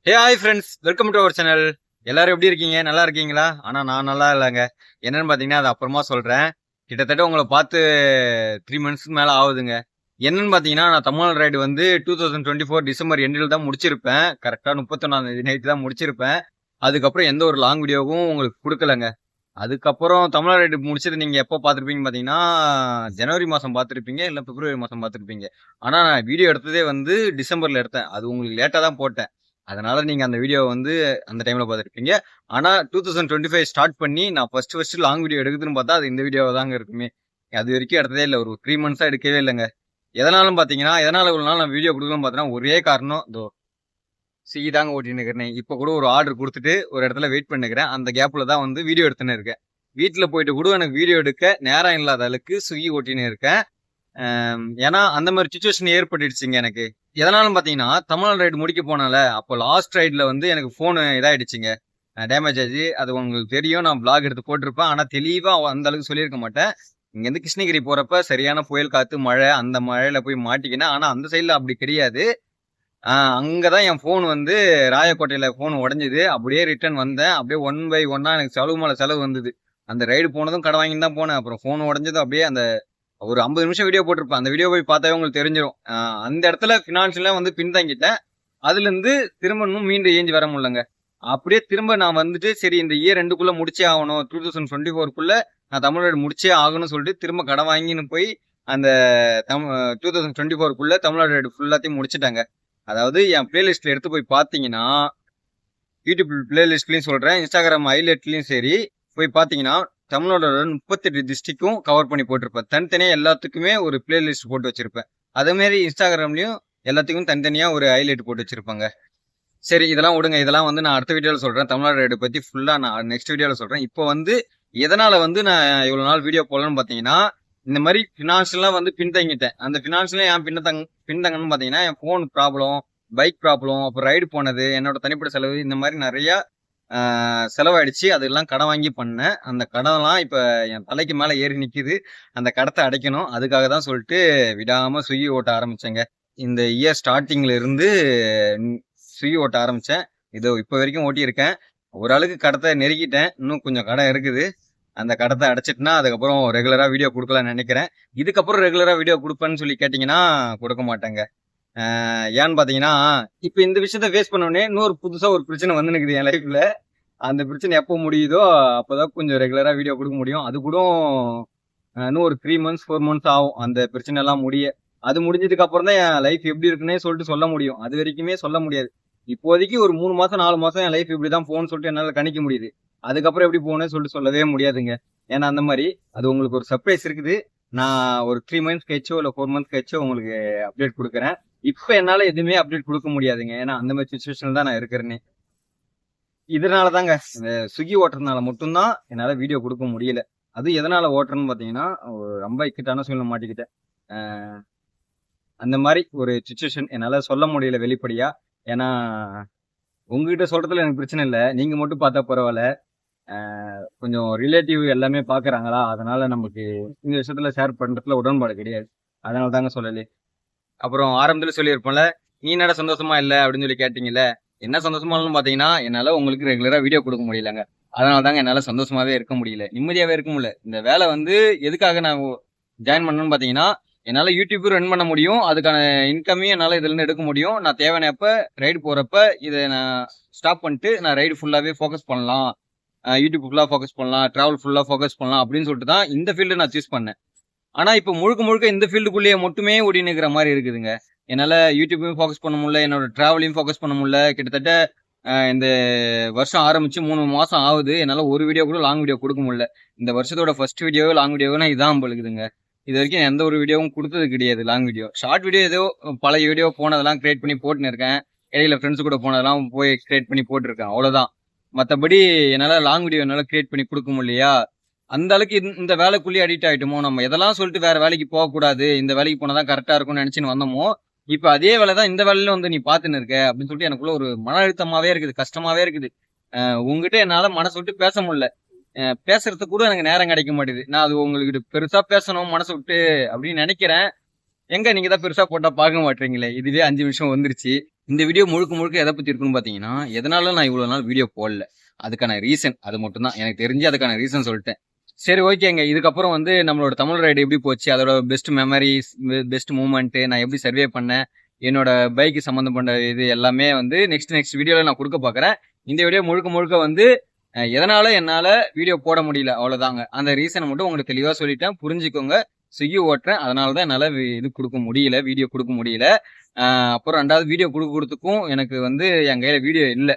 Hey hi friends, welcome to our channel. எல்லாரும் எப்படி இருக்கீங்க? நல்லா இருக்கீங்களா? ஆனா நான் நல்லா இல்லைங்க. என்னன்னு பார்த்தீங்கன்னா, அது அப்புறமா சொல்றேன். கிட்டத்தட்ட உங்கள பார்த்து 3 மந்த்ஸ்க்கு மேல ஆகுதுங்க. என்னன்னு பார்த்தீங்கன்னா, நான் தமிழ் ரைடு வந்து 2024 டிசம்பர் எண்டில தான் முடிச்சிருப்பேன். கரெக்ட்டா 31ஆம் தேதி நைட் தான் முடிச்சிருப்பேன். அதுக்கப்புறம் எந்த ஒரு லாங் வீடியோவும் உங்களுக்கு குடுக்கலங்க. அதுக்கப்புறம் தமிழ் ரைடு முடிச்சது நீங்க எப்போ பார்த்துருப்பீங்கன்னு பார்த்தீங்கன்னா, ஜனவரி மாசம் பார்த்துருப்பீங்க, இல்ல பிப்ரவரி மாசம் பார்த்துருப்பீங்க. ஆனா நான் வீடியோ எடுத்ததே வந்து டிசம்பர்ல எடுத்தேன். அது உங்களுக்கு லேட்டா தான் போட்டேன். அதனால நீங்க அந்த வீடியோவ வந்து அந்த டைம்ல பார்த்துருப்பீங்க. ஆனா 2025 ஸ்டார்ட் பண்ணி நான் ஃபர்ஸ்ட் லாங் வீடியோ எடுக்குதுன்னு பார்த்தா, அது இந்த வீடியோவா தாங்க இருக்குமே. அதுவரைக்கும் எடுத்ததே இல்ல. ஒரு 3 மந்த்ஸா எடுக்கவே இல்லங்க. எதனாலன்னு பார்த்தீங்கன்னா, எதனால இவ்வளவு நாள் நான் வீடியோ குடுக்கலன்னு பார்த்தீங்கன்னா, ஒரே காரணம் ஸ்விக்கி தாங்க ஓட்டின்னு இருக்கிறேன். இப்ப கூட ஒரு ஆர்டர் குடுத்துட்டு ஒரு இடத்துல வெயிட் பண்ணிக்கிறேன். அந்த கேப்ல தான் வந்து வீடியோ எடுத்துன்னு இருக்கேன். வீட்ல போயிட்டு கூட எனக்கு வீடியோ எடுக்க நேரம் இல்லாத அளவுக்கு ஸ்விக்கி ஓட்டின்னு இருக்கேன். ஏன்னா அந்த மாரி சிச்சுவேஷன் ஏற்பட்டுடுச்சுங்க எனக்கு. எதனாலன்னு பார்த்தீங்கன்னா, தமிழ்நாடு ரைடு முடிக்க போனேன்ல, அப்போ லாஸ்ட் ரைட்ல வந்து எனக்கு ஃபோனு இதாயிடுச்சுங்க. டேமேஜ் ஆச்சு. அது உங்களுக்கு தெரியும். நான் வ்ளாக் எடுத்து போட்டிருப்பேன். ஆனா தெளிவா அந்த அளவுக்கு சொல்லியிருக்க மாட்டேன். இங்கேருந்து கிருஷ்ணகிரி போறப்ப சரியான புயல் காத்து, மழை. அந்த மழையில போய் மாட்டிக்கினேன். ஆனா அந்த சைடுல அப்படி கிடையாது. அங்க தான் என் ஃபோன் வந்து ராயக்கோட்டையில ஃபோன் உடைஞ்சது. அப்படியே ரிட்டர்ன் வந்தேன். அப்படியே ஒன் பை ஒன்னா எனக்கு செலவு மேல செலவு வந்தது. அந்த ரைடு போனதும் கடன் வாங்கின்னு தான் போனேன். அப்புறம் ஃபோன் உடைஞ்சதும் அப்படியே அந்த ஒரு 50 நிமிஷம் வீடியோ போட்டிருப்பேன். அந்த வீடியோ போய் பார்த்தாவே உங்களுக்கு தெரிஞ்சிரும். அந்த இடத்துல ஃபினான்ஷியலா வந்து பின்தங்கிட்டேன். அதுலருந்து திரும்ப இன்னும் மீண்டு ஏஞ்சி வர முடியலங்க. அப்படியே திரும்ப நான் வந்துட்டு சரி இந்த இயர் எண்டுக்குள்ள முடிச்சே ஆகணும். 2024க்குள்ள நான் தமிழ் ரைடு முடிச்சே ஆகணும்னு சொல்லிட்டு திரும்ப கடன் வாங்கின்னு போய் அந்த 2024க்குள்ள தமிழ்நாடு ரைடு ஃபுல்லாத்தையும் முடிச்சுட்டாங்க. அதாவது என் பிளேலிஸ்ட்ல எடுத்து போய் பார்த்தீங்கன்னா, யூடியூப் பிளேலிஸ்ட்லயும் சொல்றேன், இன்ஸ்டாகிராம் ஹைலைட்லயும் சரி, போய் பார்த்தீங்கன்னா, தமிழ்நாடோட 38 டிஸ்ட்ரிக்டும் கவர் பண்ணி போட்டிருப்பேன். தனித்தனியா எல்லாத்துக்குமே ஒரு பிளேலிஸ்ட் போட்டு வச்சிருப்பேன். அதே மாதிரி இன்ஸ்டாகிராம்லயும் எல்லாத்துக்கும் தனித்தனியா ஒரு ஹைலைட் போட்டு வச்சிருப்பாங்க. சரி இதெல்லாம் விடுங்க. இதெல்லாம் வந்து நான் அடுத்த வீடியோல சொல்றேன். தமிழ்நாடு ரைடு பத்தி ஃபுல்லா நான் நெக்ஸ்ட் வீடியோல சொல்றேன். இப்போ வந்து எதனால வந்து நான் இவ்வளவு நாள் வீடியோ போடலன்னு பார்த்தீங்கன்னா, இந்த மாதிரி ஃபினான்ஷியலா வந்து பின்தங்கிட்டேன். அந்த ஃபினான்ஷியலா ஏன் பின்தங்கன்னு பார்த்தீங்கன்னா, என் ஃபோன் ப்ராப்ளம், பைக் ப்ராப்ளம், அப்புறம் ரைடு போனது, என்னோட தனிப்பட்ட செலவு இந்த மாதிரி நிறைய செலவாயிடுச்சு. அதெல்லாம் கடன் வாங்கி பண்ணேன். அந்த கடன்லாம் இப்ப என் தலைக்கு மேல ஏறி நிக்குது. அந்த கடத்த அடைக்கணும். அதுக்காக தான் சொல்லிட்டு விடாம ஸ்விக்கி ஓட்ட ஆரம்பிச்சேங்க. இந்த இயர் ஸ்டார்ட்டிங்ல இருந்து ஸ்விக்கி ஓட்ட ஆரம்பிச்சேன். இதோ இப்ப வரைக்கும் ஓட்டியிருக்கேன். ஓரளவுக்கு கடத்த நெருக்கிட்டேன். இன்னும் கொஞ்சம் கடன் இருக்குது. அந்த கடத்த அடைச்சிட்டுனா அதுக்கப்புறம் ரெகுலரா வீடியோ குடுக்கலாம்னு நினைக்கிறேன். இதுக்கப்புறம் ரெகுலரா வீடியோ குடுப்பேன்னு சொல்லி கேட்டீங்கன்னா, குடுக்க மாட்டேங்க. ஏன்னு பாத்தீங்கன்னா, இப்ப இந்த விஷயத்த ஃபேஸ் பண்ண உடனே இன்னொரு புதுசா ஒரு பிரச்சனை வந்து நிக்குது என் லைஃப்ல. அந்த பிரச்சனை எப்போ முடியுதோ அப்பதான் கொஞ்சம் ரெகுலரா வீடியோ குடுக்க முடியும். அது கூட இன்னும் ஒரு 3 மந்த்ஸ் 4 மந்த்ஸ் ஆகும் அந்த பிரச்சனை எல்லாம் முடிய. அது முடிஞ்சதுக்கு அப்புறம் தான் என் லைஃப் எப்படி இருக்குன்னே சொல்லிட்டு சொல்ல முடியும். அது வரைக்குமே சொல்ல முடியாது. இப்போதைக்கு ஒரு 3 மாசம் 4 மாசம் என் லைஃப் இப்படிதான் போகும்னு சொல்லிட்டு என்னால கணிக்க முடியுது. அதுக்கப்புறம் எப்படி போகணும்னு சொல்லிட்டு சொல்லவே முடியாதுங்க. ஏன்னா அந்த மாதிரி அது உங்களுக்கு ஒரு சர்ப்ரைஸ் இருக்குது. நான் ஒரு 3 மந்த்ஸ் கழிச்சோ இல்ல 4 மந்த்ஸ் கழிச்சோ உங்களுக்கு அப்டேட் கொடுக்குறேன். இப்ப என்னால எதுவுமே அப்டேட் கொடுக்க முடியாதுங்க. ஏன்னா அந்த மாதிரி சுச்சுவேஷன்ல தான் நான் இருக்கிறேனே. இதனால தாங்க இந்த ஸ்விக்கி ஓட்டுறதுனால மட்டும்தான் என்னால வீடியோ கொடுக்க முடியல. அது எதனால ஓட்டுறேன்னு பாத்தீங்கன்னா, ரொம்ப இக்கட்டான சூழ்நிலை மாட்டிக்கிட்டேன். அந்த மாதிரி ஒரு சுச்சுவேஷன் என்னால சொல்ல முடியல வெளிப்படையா. ஏன்னா உங்ககிட்ட சொல்றதுல எனக்கு பிரச்சனை இல்ல. நீங்க மட்டும் பார்த்தா பரவாயில்ல. கொஞ்சம் ரிலேட்டிவ் எல்லாமே பாக்குறாங்களா, அதனால நமக்கு இந்த விஷயத்துல ஷேர் பண்றதுல உடன்பாடு கிடையாது. அதனால தாங்க சொல்லலே. அப்புறம் ஆரம்பத்துல சொல்லியிருப்போம்ல, நீ என்னடா சந்தோஷமா இல்ல அப்படின்னு சொல்லி கேட்டீங்கல்ல. என்ன சந்தோஷமா இல்லைன்னு பாத்தீங்கன்னா, என்னால உங்களுக்கு ரெகுலரா வீடியோ கொடுக்க முடியலங்க. அதனால தாங்க என்னால சந்தோஷமாவே இருக்க முடியல, நிம்மதியாவே இருக்க முடியல. இந்த வேலை வந்து எதுக்காக நான் ஜாயின் பண்ணணும்னு பாத்தீங்கன்னா, என்னால யூடியூப் ரன் பண்ண முடியும். அதுக்கான இன்கமையும் என்னால இதுல இருந்து எடுக்க முடியும். நான் தேவையானப்ப ரைடு போறப்ப இதை நான் ஸ்டாப் பண்ணிட்டு நான் ரைடு ஃபுல்லாவே ஃபோக்கஸ் பண்ணலாம். யூடியூப் ஃபுல்லா ஃபோக்கஸ் பண்ணலாம், டிராவல் ஃபுல்லா ஃபோக்கஸ் பண்ணலாம் அப்படின்னு சொல்லிட்டு தான் இந்த ஃபீல்டு நான் சூஸ் பண்ணேன். ஆனா இப்ப முழுக்க முழுக்க இந்த ஃபீல்டுக்குள்ளேயே மட்டுமே ஓடின்னு இருக்கிற மாதிரி இருக்குதுங்க. என்னால யூடியூப்பையும் ஃபோக்கஸ் பண்ண முடியல, என்னோட டிராவலையும் ஃபோக்கஸ் பண்ண முடியல. கிட்டத்தட்ட இந்த வருஷம் ஆரம்பிச்சு 3 மாசம் ஆகுது. என்னால ஒரு வீடியோ கூட லாங் வீடியோ கொடுக்க முடியல. இந்த வருஷத்தோட ஃபர்ஸ்ட் வீடியோவோ லாங் வீடியோனா இதான் பழுகுதுங்க. இது வரைக்கும் எந்த ஒரு வீடியோவும் கொடுத்தது கிடையாது லாங் வீடியோ. ஷார்ட் வீடியோ ஏதோ பழைய வீடியோ போனதெல்லாம் கிரியேட் பண்ணி போட்டுன்னு இருக்கேன். இடையில ஃப்ரெண்ட்ஸ் கூட போனதெல்லாம் போய் கிரியேட் பண்ணி போட்டிருக்கேன், அவ்வளவுதான். மற்றபடி என்னால லாங் வீடியோ என்னால கிரியேட் பண்ணி கொடுக்க முடியலையா, அந்த அளவுக்கு இந்த வேலைக்குள்ளேயே அடிக்ட் ஆயிட்டோமோ. நம்ம எதெல்லாம் சொல்லிட்டு வேற வேலைக்கு போகக்கூடாது, இந்த வேலைக்கு போனாதான் கரெக்டா இருக்கும்னு நினைச்சுன்னு வந்தோமோ, இப்ப அதே வேலை தான் இந்த வேலையில வந்து நீ பாத்துன்னு இருக்க அப்படின்னு சொல்லிட்டு எனக்குள்ள ஒரு மன அழுத்தமாவே இருக்குது, கஷ்டமாவே இருக்குது. உங்ககிட்ட என்னால மனசு விட்டு பேச முடியல. பேசுறதுக்கு கூட எனக்கு நேரம் கிடைக்க மாட்டேது. நான் அது உங்களுக்கு பெருசா பேசணும் மனசு விட்டு அப்படின்னு நினைக்கிறேன். எங்க நீங்க தான் பெருசா போட்டா பார்க்க மாட்டீங்களே. இதுவே 5 நிமிஷம் வந்துருச்சு. இந்த வீடியோ முழுக்க முழுக்க எதை பத்தி இருக்குன்னு பாத்தீங்கன்னா, எதனால நான் இவ்வளவு நாள் வீடியோ போடல, அதுக்கான ரீசன் அது மட்டும் தான் எனக்கு தெரிஞ்சு. அதுக்கான ரீசன் சொல்லிட்டேன். சரி, ஓகேங்க. இதுக்கப்புறம் வந்து நம்மளோட தமிழ் ரைடு எப்படி போச்சு, அதோட பெஸ்ட் மெமரிஸ், பெஸ்ட் மூமெண்ட், நான் எப்படி சர்வே பண்ணேன், என்னோட பைக் சம்பந்தப்பட்ட இது எல்லாமே வந்து நெக்ஸ்ட் வீடியோல நான் கொடுக்க பாக்குறேன். இந்த வீடியோ முழுக்க முழுக்க வந்து எதனால என்னால வீடியோ போட முடியல அவ்வளவுதாங்க. அந்த ரீசனை மட்டும் உங்களுக்கு தெளிவா சொல்லிட்டேன், புரிஞ்சுக்கோங்க. ஸ்விக்கி ஓட்டுறேன், அதனாலதான் என்னால இது கொடுக்க முடியல, வீடியோ கொடுக்க முடியல. அப்புறம் 2வது வீடியோ கொடுக்கறதுக்கும் எனக்கு வந்து என் கையில வீடியோ இல்ல.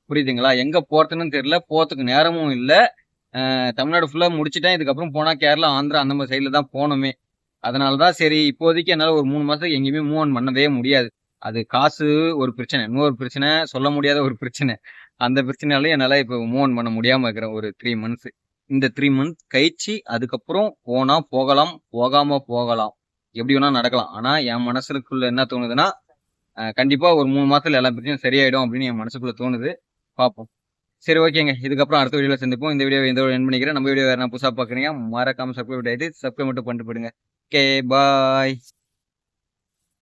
புரியுதுங்களா? எங்க போறதுன்னு தெரியல, போறதுக்கு நேரமும் இல்ல. தமிழ்நாடு ஃபுல்லா முடிச்சுட்டேன். இதுக்கப்புறம் போனா கேரளா, ஆந்திரா அந்த மாதிரி சைட்ல தான் போகணுமே. அதனாலதான் சரி, இப்போதைக்கு என்னால ஒரு 3 மாசத்துக்கு எங்கேயுமே மூவ் ஆன் பண்ணவே முடியாது. அது காசு ஒரு பிரச்சனை, இன்னொரு பிரச்சனை, சொல்ல முடியாத ஒரு பிரச்சனை. அந்த பிரச்சனையால என்னால இப்ப மூவ் ஆன் பண்ண முடியாம இருக்கிறேன் ஒரு 3 மந்த்ஸ். இந்த 3 மந்த் கழிச்சு அதுக்கப்புறம் போனா போகலாம், போகாம போகலாம், எப்படி வேணா நடக்கலாம். ஆனா என் மனசுக்குள்ள என்ன தோணுதுன்னா, கண்டிப்பா ஒரு 3 மாசத்துல எல்லா பிரச்சனையும் சரியாயிடும் அப்படின்னு என் மனசுக்குள்ள தோணுது. பார்ப்போம். சரி, ஓகேங்க. இதுக்கப்புறம் அடுத்த வீடியோல சந்திப்போம். இந்த வீடியோ இதோட எண்ட் பண்ணிக்கிறேன். நம்ம வீடியோ வேற நான் புதுசா பாக்குறீங்க, மறக்காம சப்ஸ்கிரைப் மட்டும் பண்ணிட்டு போயிடுங்க. ஓகே, பாய்.